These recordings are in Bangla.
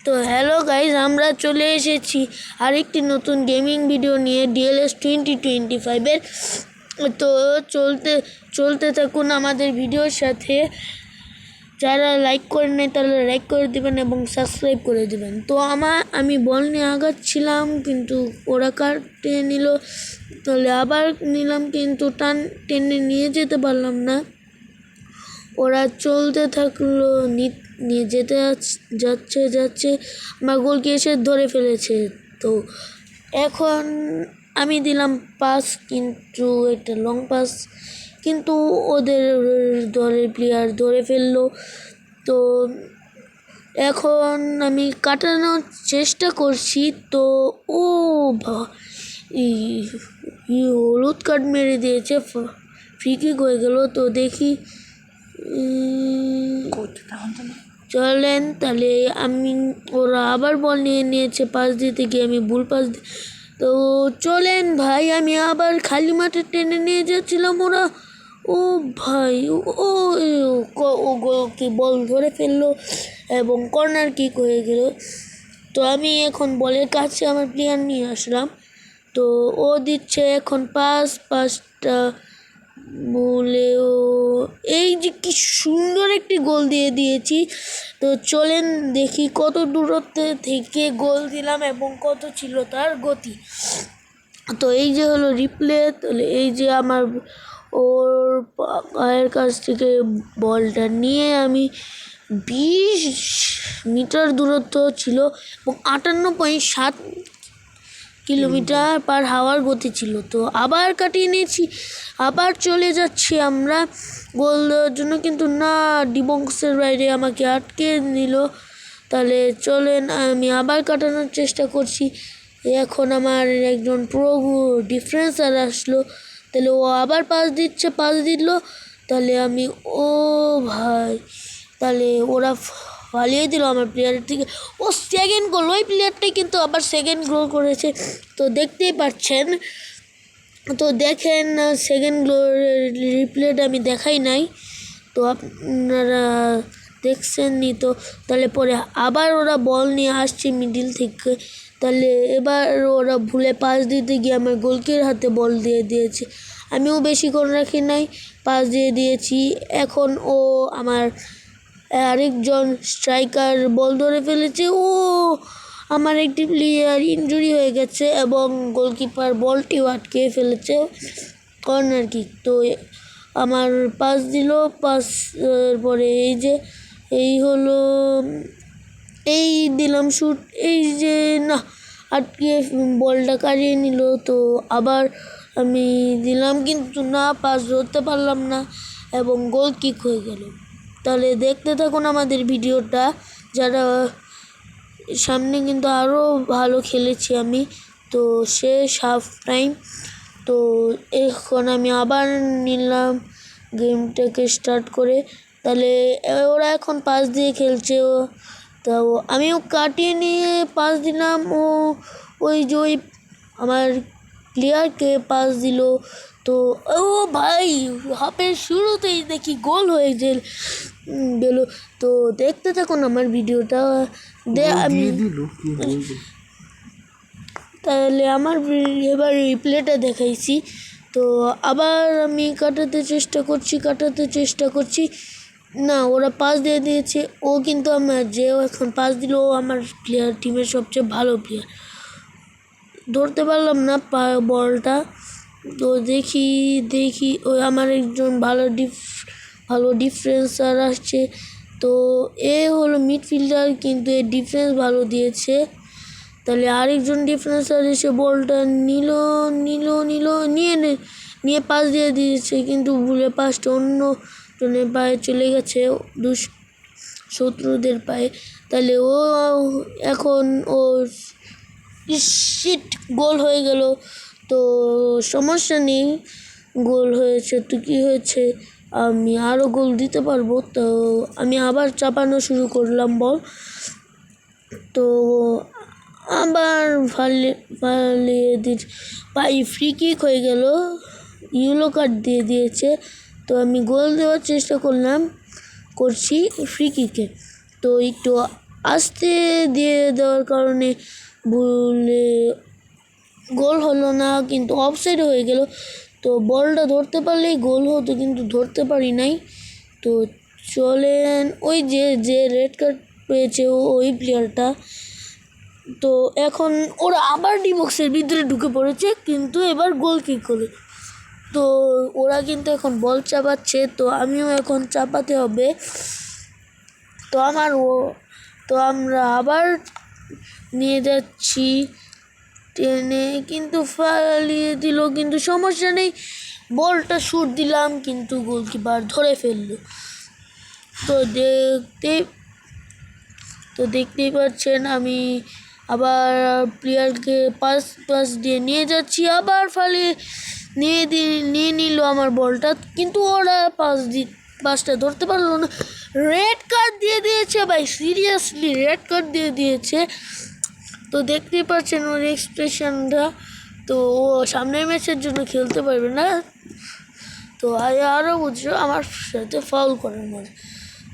তো হ্যালো গাইজ, আমরা চলে এসেছি আরেকটি নতুন গেমিং ভিডিও নিয়ে DLS 2025-এর। তো চলতে থাকুন আমাদের ভিডিওর সাথে। যারা লাইক করেন নাই তারা লাইক করে দেবেন এবং সাবস্ক্রাইব করে দেবেন। তো আমি বল নিয়ে আগাচ্ছিলাম, কিন্তু ওরা কাটে নিল। তাহলে আবার নিলাম, কিন্তু টেনে নিয়ে যেতে পারলাম না। ওরা চলতে থাকলো, নিয়ে যেতে যাচ্ছে আমার গোলকে এসে ধরে ফেলেছে। তো এখন আমি দিলাম পাস, কিন্তু একটা লং পাস, কিন্তু ওদের দলের প্লেয়ার ধরে ফেললো। তো এখন আমি কাটানোর চেষ্টা করছি। তো ও হলুদ কার্ড মেরে দিয়েছে, ফ্রি কিক হয়ে গেল। তো দেখি, চলেন তাহলে। ওরা আবার বল নিয়েছে, পাস দিতে গিয়ে আমি ভুল পাস তো চলেন ভাই, আমি আবার খালি মাঠে টেনে নিয়ে যাচ্ছিলাম। ওরা ভাই গোলকে বল ধরে ফেললো এবং কর্নার কিক হয়ে গেল। তো আমি এখন বলের কাছে আমার প্লেয়ার নিয়ে আসলাম। তো ও দিচ্ছে এখন পাসটা বলেও এই যে কি সুন্দর একটি গোল দিয়ে দিয়েছি। তো চলেন দেখি কত দূরত্বে থেকে গোল দিলাম এবং কত ছিল তার গতি। তো এই যে হলো রিপ্লে। তাহলে এই যে আমার ওর পায়ের কাছ থেকে বলটা নিয়ে আমি 20 মিটার দূরত্ব ছিল এবং 58.7 কিলোমিটার পার হাওয়ার গতি ছিল। তো আবার কাটিয়ে নিয়েছি, আবার চলে যাচ্ছি আমরা গোল দেওয়ার জন্য, কিন্তু না, ডিবক্সের বাইরে আমাকে আটকে নিল। তাহলে চলেন, আমি আবার কাটানোর চেষ্টা করছি। এখন আমার একজন প্রো ডিফেন্সার আসলো। তাহলে ও আবার পাস দিল। তাহলে আমি ভাই, তাহলে ওরা পালিয়ে দিল আমার প্লেয়ারের থেকে। সেকেন্ড গোল, ওই প্লেয়ারটাই কিন্তু আবার সেকেন্ড গোল করেছে। তো দেখতেই পাচ্ছেন। তো দেখেন, সেকেন্ড গোলের রিপ্লেটা আমি দেখাই নাই, তো আপনারা দেখছেন নি। তো তাহলে পরে আবার ওরা বল নিয়ে আসছে মিডিল থেকে। তাহলে এবার ওরা ভুলে পাস দিতে গিয়ে আমার গোলকির হাতে বল দিয়ে দিয়েছে। আমিও বেশি করে রাখি নাই, পাস দিয়ে দিয়েছি। এখন আমার আরেকজন স্ট্রাইকার বল ধরে ফেলেছে। আমার একটি প্লেয়ার ইনজুরি হয়ে গেছে এবং গোলকিপার বলটিও আটকে ফেলেছে, কর্নার কিক। তো আমার পাস দিল, পাস পরে এই হলো, এই দিলাম শুট, এই যে না, আটকে বলটা কাড়িয়ে নিল। তো আবার আমি দিলাম, কিন্তু না, পাস ধরতে পারলাম না এবং গোল কিক হয়ে গেল। তাহলে দেখতে থাকুন আমাদের ভিডিওটা। যারা সামনে কিন্তু আরও ভালো খেলেছি আমি। তো শেষ হাফ টাইম। তো এখন আমি আবার নিলাম গেমটাকে স্টার্ট করে। তাহলে ওরা এখন পাস দিয়ে খেলছে। তো আমিও কাটিয়ে নিয়ে পাস দিলাম। ওই আমার প্লেয়ারকে পাস দিল। তো ভাই, হাফের শুরুতেই দেখি গোল হয়ে গেল। তো দেখতে থাকুন আমার ভিডিওটা। আমি তাহলে আমার এবার রিপ্লেটা দেখাইছি। তো আবার আমি কাটাতে চেষ্টা করছি, না, ওরা পাস দিয়ে দিয়েছে। কিন্তু এখন পাস দিল, আমার টিমের সবচেয়ে ভালো প্লেয়ার, ধরতে পারলাম না বলটা। তো দেখি ওই আমার একজন ভালো ডিফেন্সার আসছে। তো হলো মিডফিল্ডার, কিন্তু ডিফেন্স ভালো দিয়েছে। তাহলে আরেকজন ডিফেন্সার এসে বলটা নিয়ে পাস দিয়ে দিয়েছে, কিন্তু ভুলে পাসটা অন্য জনের পায়ে চলে গেছে, শত্রুদের পায়ে। তাহলে এখন শিট, গোল হয়ে গেল। তো সমস্যা নেই, গোল হয়েছে তো কী হয়েছে, আমি আরও গোল দিতে পারবো। তো আমি আবার চাপানো শুরু করলাম বল। তো আবার ফালিয়ে দিচ্ছে ভাই, ফ্রি কিক হয়ে গেল, ইয়েলো কার্ড দিয়ে দিয়েছে। তো আমি গোল দেওয়ার চেষ্টা করছি ফ্রি কিকে। তো একটু আস্তে দিয়ে দেওয়ার কারণে ভুলে গোল হলো না, কিন্তু অফসাইড হয়ে গেল। তো বলটা ধরতে পারলেই গোল হতো, কিন্তু ধরতে পারি নাই। তো চলেন, ওই যে যে রেড কার্ড পেয়েছে ওই প্লেয়ারটা। তো এখন ওরা আবার ডি বক্সের ভিতরে ঢুকে পড়েছে, কিন্তু এবার গোল কিক হলো। তো ওরা কিন্তু এখন বল চাপাচ্ছে, তো আমিও এখন চাপাতে হবে। তো আমরা আবার নিয়ে যাচ্ছি টেনে, কিন্তু ফালিয়ে দিল, কিন্তু সমস্যা নেই, বলটা শুট দিলাম, কিন্তু গোলকিপার ধরে ফেললো। তো দেখতেই পাচ্ছেন আমি আবার প্লেয়ারকে পাস দিয়ে নিয়ে যাচ্ছি, আবার ফালিয়ে নিয়ে নিল আমার বলটা, কিন্তু ওরা পাসটা ধরতে পারলো না। রেড কার্ড দিয়ে দিয়েছে ভাই, সিরিয়াসলি রেড কার্ড দিয়ে দিয়েছে। তো দেখতেই পাচ্ছেন ওর এক্সপ্রেশনটা। তো ও সামনের ম্যাচের জন্য খেলতে পারবে না। তো আরও বুঝছো আমার সাথে ফাউল করার মধ্যে।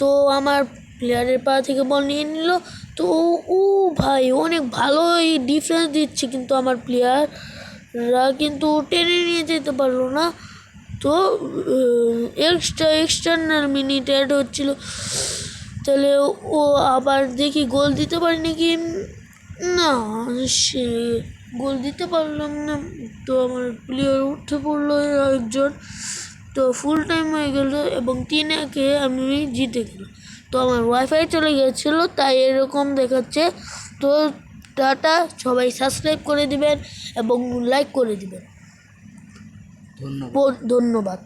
তো আমার প্লেয়ারের পা থেকে বল নিয়ে নিল। তো ও ভাই অনেক ভালোই ডিফেন্স দিচ্ছে, কিন্তু আমার প্লেয়াররা কিন্তু টেনে নিয়ে যেতে পারলো না। তো এক্সটার্নাল মিনিট অ্যাড হচ্ছিল, তাহলে ও আবার দেখি গোল দিতে পারি নাকি। না, সে গোল দিতে পারলাম না। তো আমার প্লেয়ার উঠে পড়লো একজন। তো ফুল টাইম হয়ে গেল এবং 3-1 আমি জিতে গেলাম। তো আমার ওয়াইফাই চলে গেছিলো, তাই এরকম দেখাচ্ছে। তো টাটা, সবাই সাবস্ক্রাইব করে দিবেন এবং লাইক করে দিবেন। ধন্যবাদ।